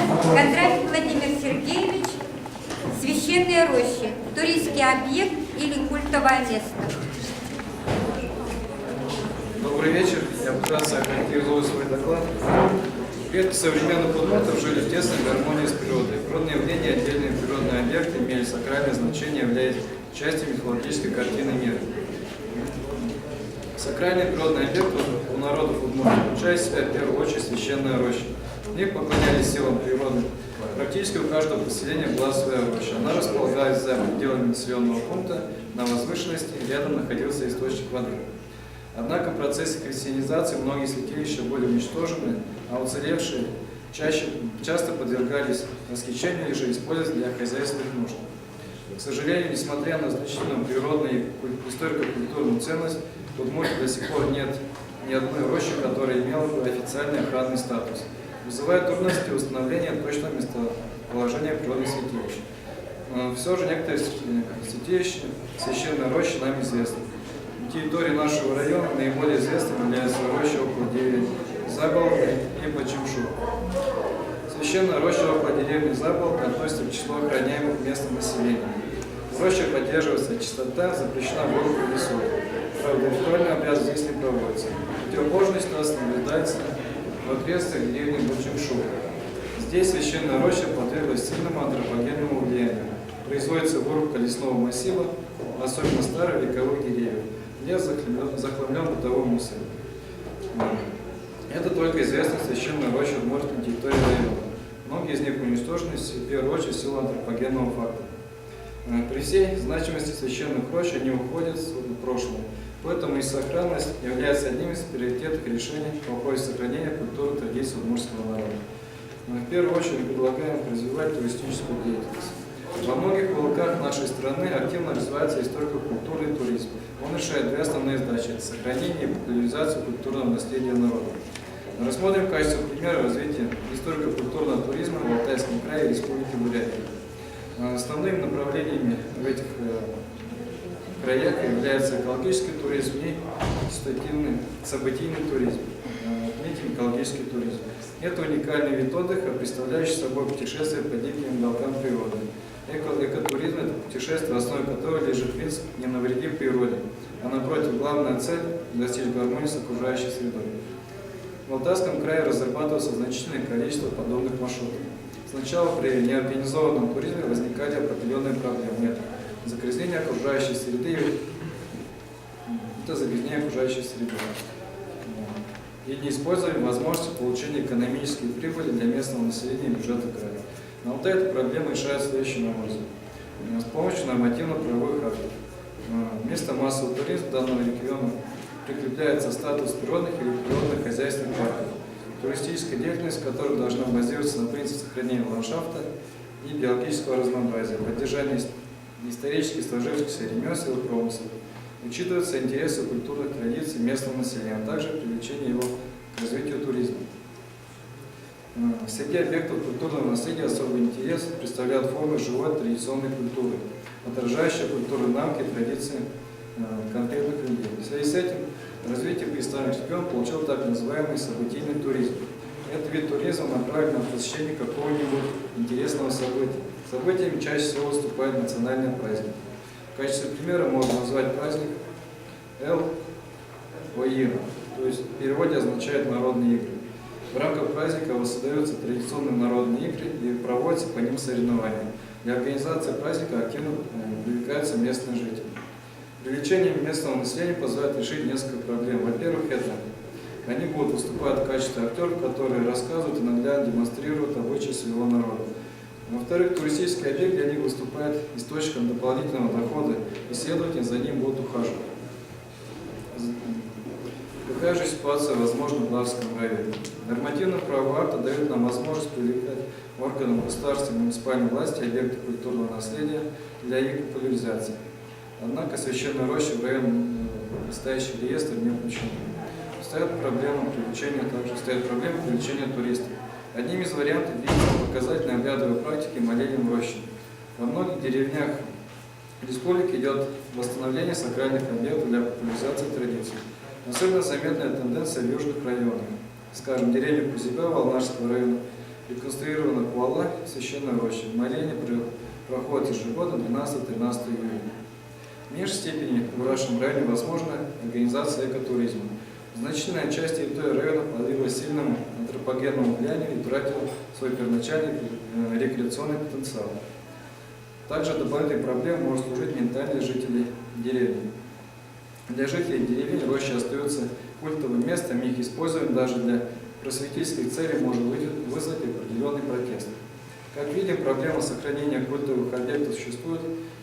Кондратьев Владимир Сергеевич. Священные рощи. Туристский объект или культовое место? Добрый вечер. Я вкратце охарактеризую свой доклад. Предки современных удмуртов жили в тесной гармонии с природой. Природные явления, отдельные природные объекты имели сакральное значение, являясь частью мифологической картины мира. Сакральный природный объект у народов удмуртов включает в себя в первую очередь священная роща. В них поклонялись силам природы. Практически у каждого поселения была своя роща. Она располагалась за пределами населенного пункта на возвышенности, рядом находился источник воды. Однако в процессе христианизации многие святилища были уничтожены, а уцелевшие часто подвергались расхищению и же использовались для хозяйственных нужд. К сожалению, несмотря на значительную природную и историко-культурную ценность, в Удмуртии до сих пор нет ни одной рощи, которая имела бы официальный охранный статус. Вызывает трудности установления точного местоположения природных святилищ. Но все же некоторые святилища, священные рощи нам известны. На территории нашего района наиболее известным является роща около деревни Заболка и Бачимшу. Священная роща около деревни Заболка относится к числу охраняемых мест населения. В роще поддерживается чистота, запрещена вырубка лесов. Правда, ритуальный обряд здесь не проводится. Противоположная ситуация наблюдается в окрестностях деревни Бачимшу. Здесь священная роща подверглась сильному антропогенному влиянию. Производится вырубка лесного массива, особенно старых вековых деревьев. Лес захламлен бытовым мусором. Это только известная священная роща в Удмуртской территории района. Многие из них уничтожены в первую очередь в силу антропогенного фактора. При всей значимости священных рощ они уходят в прошлое. Поэтому их сохранность является одним из приоритетных решений по вопросу сохранения культуры и традиций удмуртского народа. В первую очередь предлагаем развивать туристическую деятельность. Во многих уголках нашей страны активно развивается историко-культурный туризм. Он решает две основные задачи – это сохранение и популяризацию культурного наследия народа. Рассмотрим в качестве примера развития историко-культурного туризма в Алтайском крае и Республике Бурятия. Основными направлениями в этих краях является экологический туризм и событийный туризм. Отметим экологический туризм. Это уникальный вид отдыха, представляющий собой путешествие по диким уголкам природы. Экотуризм – это путешествие, в основе которого лежит принцип «не навреди природе», а напротив, главная цель – достичь гармонии с окружающей средой. В Алтайском крае разрабатывается значительное количество подобных маршрутов. Сначала при неорганизованном туризме возникали определенные проблемы. Это загрязнение окружающей среды, и неиспользование возможности получения экономической прибыли для местного населения и бюджета края. На Алтае эта проблема решается следующим образом. С помощью нормативно-правовых актов. Вместо массового туризма данного региона прикрепляется статус природных или природно-хозяйственных парков. Туристическая деятельность, которая должна базироваться на принципе сохранения ландшафта и биологического разнообразия, поддержания исторически сложившихся ремесел и промыслов. Учитываются интересы культурных традиций местного населения, а также привлечение его к развитию туризма. Среди объектов культурного наследия особый интерес представляют формы живой традиционной культуры, отражающие культурные навыки и традиции конкретных людей. В связи с этим развитие представленных регионов получил так называемый событийный туризм. Этот вид туризма направлен на посещение какого-нибудь интересного события. Событиями чаще всего выступает национальный праздник. В качестве примера можно назвать праздник Эл-Оира, то есть в переводе означает «народные игры». В рамках праздника воссоздаются традиционные народные игры и проводятся по ним соревнования. Для организации праздника активно привлекаются местные жители. Привлечение местного населения позволяет решить несколько проблем. Во-первых, они будут выступать в качестве актеров, которые рассказывают и наглядно демонстрируют обычаи своего народа. Во-вторых, туристический объект для них выступает источником дополнительного дохода, и следовательно за ним будут ухаживать. Какая же ситуация возможна в Лаврском районе? Нормативно-правовые акты дают нам возможность привлекать органам государственной и муниципальной власти объекты культурного наследия для их популяризации. Однако священная роща в район настоящий реестр не включена. Стоят проблемы привлечения туристов. Одним из вариантов видится показательной обрядовой практики моления в роще. Во многих деревнях республики идет восстановление сакральных объектов для популяризации традиций. Особенно заметная тенденция в южных районах. Скажем, деревня Кузига Волнажского района реконструирована по ствола священной рощи. Моление проходит ежегодно 12-13 июля. В меньшей степени в нашем районе возможна организация экотуризма. Значительная часть территории района подверглась сильному антропогенному влиянию и утратила свой первоначальный рекреационный потенциал. Также дополнительной проблемой может служить ментальность жителей деревни. Для жителей деревень роща остается культовым местом, их использование даже для просветительских целей может вызвать определенный протест. Как видим, проблема сохранения культовых объектов существует,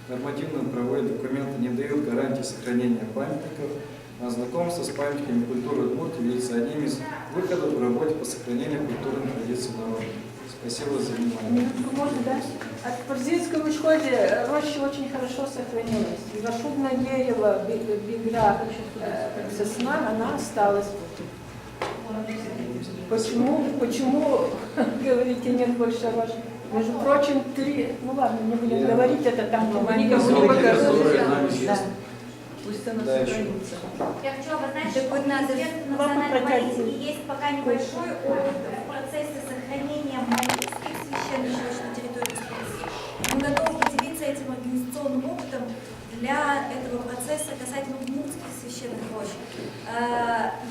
нормативно-правовые документы не дают гарантии сохранения памятников, а знакомство с памятниками культуры Удмуртии видится одним из выходов в работе по сохранению культурных традиций народа. Спасибо за внимание. Минутку можно, да? В Парзинском исходе роща очень хорошо сохранилась. Шумное дерево, бигра, сосна, она осталась. Почему говорите, нет больше рощи? Между прочим, ну ладно, не будем говорить, это там книга Пусть она сохранится. Я хочу обозначить, что Так вот надо Министерство национальной политики есть пока небольшой опыт в процессе сохранения молитвенских священных рощ на территории республики. Мы готовы поделиться этим организационным опытом для этого процесса касательно удмуртских священных рощ.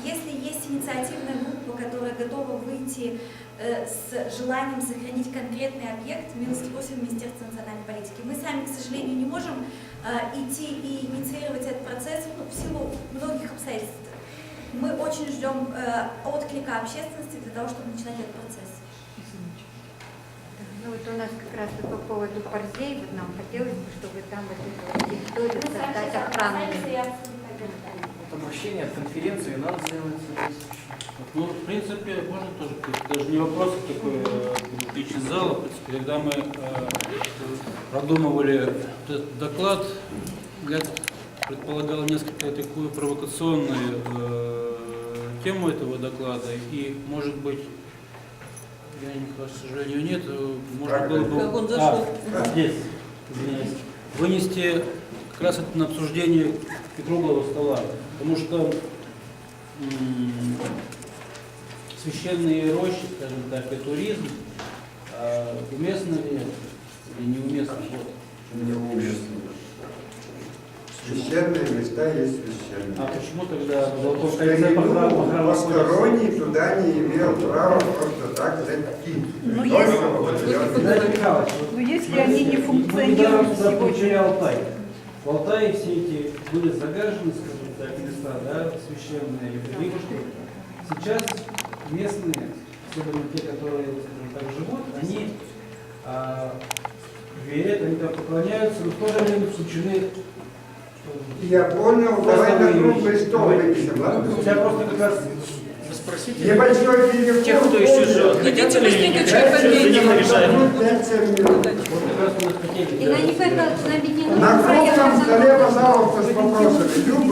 Если есть инициативная группа, которая готова выйти с желанием сохранить конкретный объект, милости просим Министерство национальной политики. Мы сами, к сожалению, не можем идти и инициировать этот процесс в силу многих обстоятельств. Мы очень ждем отклика общественности для того, чтобы начинать этот процесс. Ну вот у нас как раз и по поводу Парзей, вот нам хотелось бы, чтобы там вот эту вот территорию создать охранную. Там обращение от конференции надо сделать. Ну, в принципе, можно тоже, даже не вопрос, а такой критичный зал. В принципе, когда мы продумывали этот доклад, я предполагал несколько такую провокационную тему этого доклада, и, может быть, к сожалению, нет, можно было бы Как он зашел? здесь, извиняюсь, вынести как раз это на обсуждение круглого стола, потому что священные рощи, скажем так, и туризм, уместно ли или неуместно? Вот. Неуместно. Священные места есть священные. А почему тогда в Золотом кольце по храму Посторонний туда не имел права просто так зайти. Ну, Только если- определенный. Но если они не функционируют сегодня, Алтай. В Алтае все эти были загажены, скажем так, места, да, священные. И сейчас местные, особенно те, которые, скажем так, живут, они верят, они там поклоняются, но в то же время включены. Я понял, давай на круглый стол выпишем, ладно? Я просто как раз Небольшой перерыв. Тех, кто еще живет, хотите ли не решаем? 5-7 минут. вот как раз у нас хотели. Геннадий Павлович, нам ведь не нужно На круглом проект столе, пожалуйста, с вопросами. Любые.